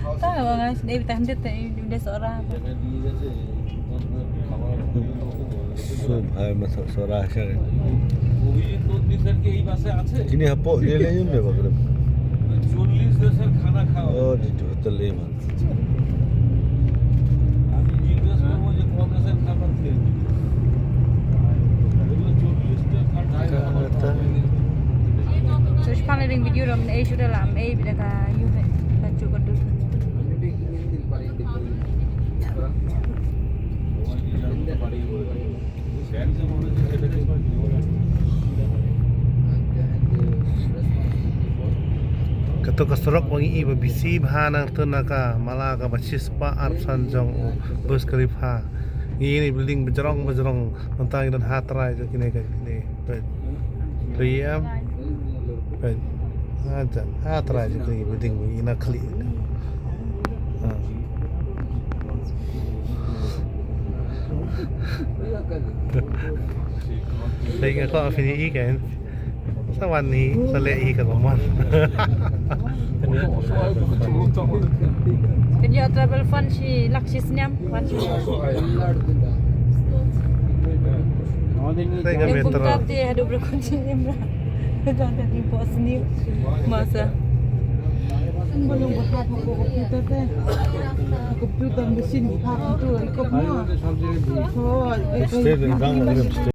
Tahu guys, dia bertahan dia seorang. খুব ভাই সরা আসে অভিজিৎ নন্দীসের কি এই বাসে আছে? তিনি হাপো গেলে ইমবে বাগরে 40 দেশের খানা খাওয়া। ও জিতু হোটেল লেমান আমি জিজ্ঞেস করবো যে কোন দেশের খাবার খেয়েছি। এগুলো 40টা খানা Terus paling video ram ai sudah lam ai bila ka you ka cukup tu. Ketuk keserok wangi iba bisi bahanang tenaka malaga basis pa arsan jong bus kalifa ini building berjerong tentang dan hatrai jo kini kini Riam aja hatrai jo kini building ina kli Sehingga kau afini kan saวันนี้สะเลอีกับมัน Kenya travel fund si Lakshis Nyam fund si. Saya Yang metro. buka dia ada berkunci Imran. Dah ada di bos ni masa. Belum berhak komputer teh. Komputer mesin hak itu ikut mah. Oh, state income